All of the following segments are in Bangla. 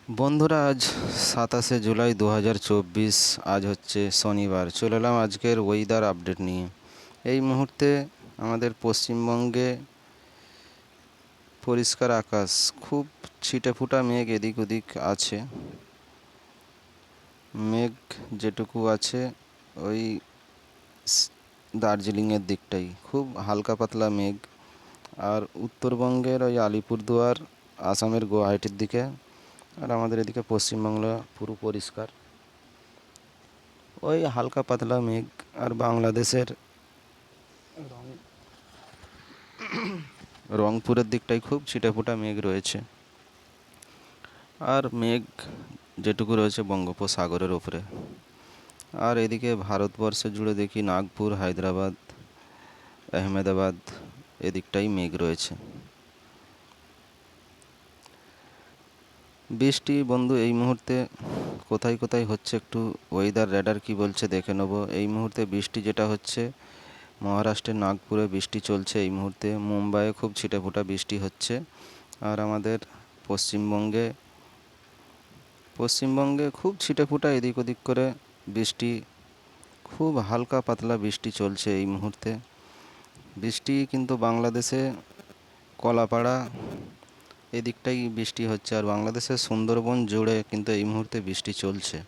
বন্ধুরা, আজ 27 জুলাই 2024। আজ হচ্ছে শনিবার। চলে এলাম আজকের ওয়েদার আপডেট নিয়ে। এই মুহূর্তে আমাদের পশ্চিমবঙ্গে পরিষ্কার আকাশ, খুব ছিটেফোঁটা মেঘ এদিক ওদিক আছে। মেঘ যেটুকু আছে ওই দার্জিলিংয়ের দিকটাই খুব হালকা পাতলা মেঘ। আর উত্তরবঙ্গের ওই আলিপুরদুয়ার, আসামের গুয়াহাটির দিকে, আর আমাদের এদিকে পশ্চিমবাংলা পুরো পরিষ্কার, ওই হালকা পাতলা মেঘ। আর বাংলাদেশের রংপুরের দিকটায় খুব ছিটেফোঁটা মেঘ রয়েছে। আর মেঘ যেটুকু রয়েছে বঙ্গোপসাগরের ওপরে। আর এদিকে ভারতবর্ষ জুড়ে দেখি নাগপুর, হায়দ্রাবাদ, আহমেদাবাদ এদিকটাই মেঘ রয়েছে। বৃষ্টি বন্ধু এই মুহূর্তে কোথায় কোথায় হচ্ছে একটু ওয়েদার র্যাডার কি বলছে দেখে নেব। এই মুহূর্তে বৃষ্টি যেটা হচ্ছে, মহারাষ্ট্রের নাগপুরে বৃষ্টি চলছে এই মুহূর্তে। মুম্বাইয়ে খুব ছিটেফোঁটা বৃষ্টি হচ্ছে। আর আমাদের পশ্চিমবঙ্গে খুব ছিটেফোঁটা এদিক ওদিক করে বৃষ্টি, খুব হালকা পাতলা বৃষ্টি চলছে এই মুহূর্তে। বৃষ্টি কিন্তু বাংলাদেশে কলাপাড়া এদিকটাই বৃষ্টি হচ্ছে। আর বাংলাদেশের সুন্দরবন জুড়ে কিন্তু এই মুহূর্তে বৃষ্টি চলছে।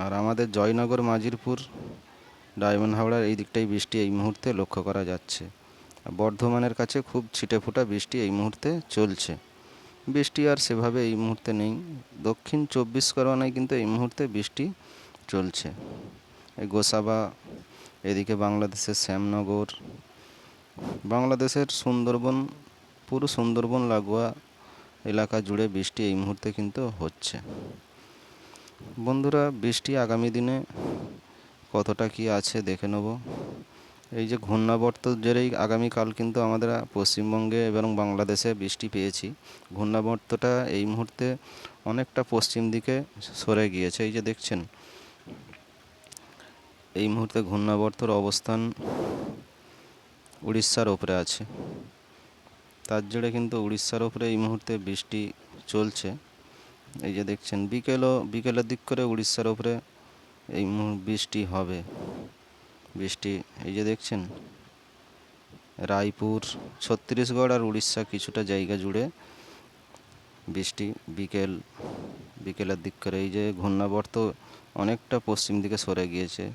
আর আমাদের জয়নগর, মাজিরপুর, ডায়মন্ড হাওড়ার এই দিকটাই বৃষ্টি এই মুহূর্তে লক্ষ্য করা যাচ্ছে। বর্ধমানের কাছে খুব ছিটেফোঁটা বৃষ্টি এই মুহূর্তে চলছে। বৃষ্টি আর সেভাবে এই মুহূর্তে নেই। দক্ষিণ 24 পরগনায় কিন্তু এই মুহূর্তে বৃষ্টি চলছে। এই গোসাবা, এদিকে বাংলাদেশের শ্যামনগর, বাংলাদেশের সুন্দরবন, পুরো সুন্দরবন লাগোয়া এলাকা জুড়ে বৃষ্টি এই মুহূর্তে কিন্তু হচ্ছে। বন্ধুরা, বৃষ্টি আগামী দিনে কতটা কি আছে দেখে নেব। এই যে ঘূর্ণাবর্ত জেরেই আগামীকাল কিন্তু আমাদের পশ্চিমবঙ্গে এবং বাংলাদেশে বৃষ্টি পেয়েছি। ঘূর্ণাবর্তটা এই মুহূর্তে অনেকটা পশ্চিম দিকে সরে গিয়েছে। এই যে দেখছেন, এই মুহূর্তে ঘূর্ণাবর্তর অবস্থান উড়িষ্যার ওপরে আছে। তার জেরে কিন্তু উড়িষ্যার ওপরে এই মুহূর্তে বৃষ্টি চলছে। এই যে দেখছেন, বিকেলের দিক করে উড়িষ্যার ওপরে এই বৃষ্টি হবে। বৃষ্টি এই যে দেখছেন, রায়পুর, ছত্তিশগড় আর উড়িষ্যা কিছুটা জায়গা জুড়ে বৃষ্টি বিকেলের দিক করে। এই যে ঘূর্ণাবর্ত অনেকটা পশ্চিম দিকে সরে গিয়েছে।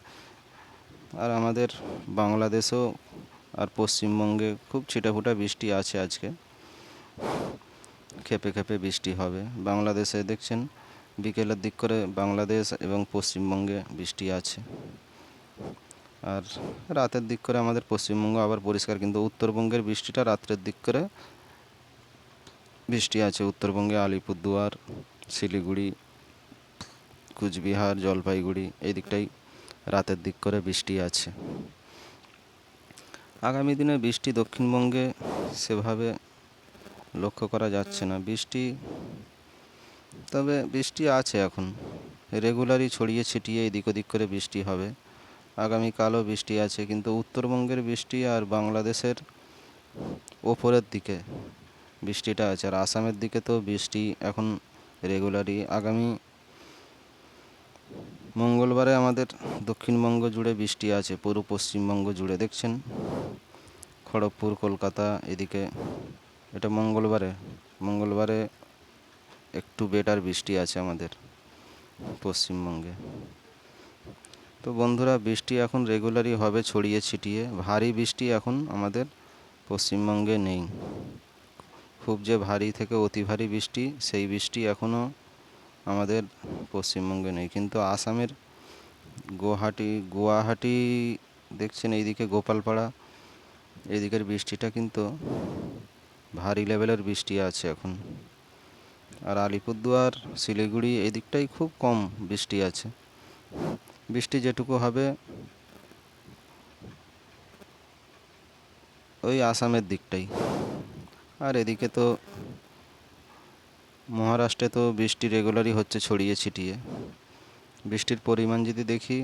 আর আমাদের বাংলাদেশও আর পশ্চিমবঙ্গে খুব ছিটেফোঁটা বৃষ্টি আছে। আজকে খেপে খেপে বৃষ্টি হবে। বাংলাদেশে দেখছেন বিকেলের দিক করে বাংলাদেশ এবং পশ্চিমবঙ্গে বৃষ্টি আছে। আর রাতের দিক করে আমাদের পশ্চিমবঙ্গ আবার পরিষ্কার, কিন্তু উত্তরবঙ্গের বৃষ্টিটা রাত্রের দিক করে বৃষ্টি আছে। উত্তরবঙ্গে আলিপুরদুয়ার, শিলিগুড়ি, কুচবিহার, জলপাইগুড়ি এই দিকটাই রাতের দিক করে বৃষ্টি আছে। আগামী দিনে বৃষ্টি দক্ষিণবঙ্গে সেভাবে লক্ষ্য করা যাচ্ছে না বৃষ্টি, তবে বৃষ্টি আছে এখন, রেগুলারই ছড়িয়ে ছিটিয়ে এদিক ওদিক করে বৃষ্টি হবে। আগামীকালও বৃষ্টি আছে, কিন্তু উত্তরবঙ্গের বৃষ্টি আর বাংলাদেশের ওপরের দিকে বৃষ্টিটা আছে। আর আসামের দিকে তো বৃষ্টি এখন রেগুলারই। আগামী মঙ্গলবারে আমাদের দক্ষিণবঙ্গ জুড়ে বৃষ্টি আছে, পুরো পশ্চিমবঙ্গ জুড়ে। দেখছেন খড়গপুর, কলকাতা এদিকে, এটা মঙ্গলবারে একটু বেটার বৃষ্টি আছে আমাদের পশ্চিমবঙ্গে। তো বন্ধুরা, বৃষ্টি এখন রেগুলারই হবে ছড়িয়ে ছিটিয়ে। ভারী বৃষ্টি এখন আমাদের পশ্চিমবঙ্গে নেই। খুব যে ভারী থেকে অতি ভারী বৃষ্টি, সেই বৃষ্টি এখনও আমাদের পশ্চিমবঙ্গে নেই। কিন্তু আসামের গুয়াহাটি দেখছেন, এইদিকে গোপালপাড়া এদিকের বৃষ্টিটা কিন্তু ভারী লেভেলের বৃষ্টি আছে এখন। আর আলিপুরদুয়ার, শিলিগুড়ি এদিকটাই খুব কম বৃষ্টি আছে। বৃষ্টি যেটুকু হবে ওই আসামের দিকটাই। আর এদিকে তো মহারাষ্ট্রে তো বৃষ্টি রেগুলারই হচ্ছে ছড়িয়ে ছিটিয়ে। বৃষ্টির পরিমাণ যদি দেখি,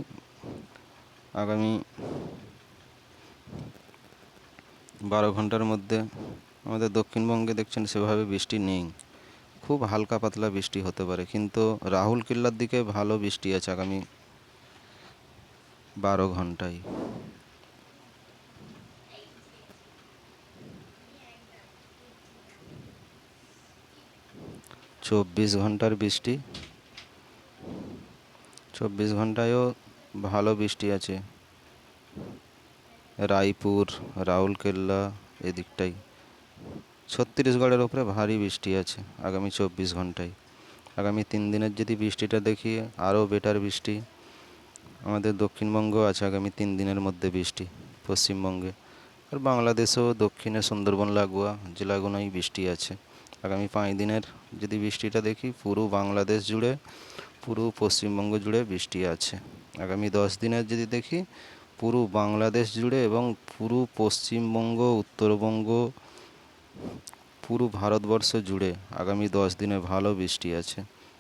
আগামী 12 ঘন্টার মধ্যে আমাদের দক্ষিণবঙ্গে দেখছেন সেভাবে বৃষ্টি নেই, খুব হালকা পাতলা বৃষ্টি হতে পারে, কিন্তু রাহুল কেল্লার দিকে ভালো বৃষ্টি আছে আগামী 12 ঘন্টায়। 24 ঘন্টার বৃষ্টি, 24 ঘন্টায়ও ভালো বৃষ্টি আছে রায়পুর, রাউরকেল্লা এদিকটাই। ছত্তিশগড়ের ওপরে ভারী বৃষ্টি আছে আগামী 24 ঘন্টায়। আগামী 3 দিনের যদি বৃষ্টিটা দেখি, আরও বেটার বৃষ্টি আমাদের দক্ষিণবঙ্গ আছে আগামী 3 দিনের মধ্যে বৃষ্টি পশ্চিমবঙ্গে। আর বাংলাদেশেও দক্ষিণে সুন্দরবন লাগোয়া জেলাগুলোই বৃষ্টি আছে আগামী 5 দিনের। যদি বৃষ্টিটা দেখি, পুরো বাংলাদেশ জুড়ে, পুরো পশ্চিমবঙ্গ জুড়ে বৃষ্টি আছে। আগামী 10 দিনের যদি দেখি, পুরো বাংলাদেশ জুড়ে এবং পুরো পশ্চিমবঙ্গ, উত্তরবঙ্গ, পুরো ভারতবর্ষ জুড়ে আগামী 10 দিনে ভালো বৃষ্টি আছে।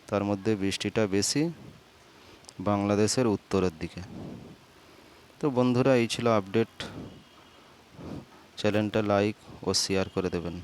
তার মধ্যে বৃষ্টিটা বেশি বাংলাদেশের উত্তরের দিকে। তো বন্ধুরা, এই ছিল আপডেট। চ্যানেলটা লাইক ও শেয়ার করে দেবেন।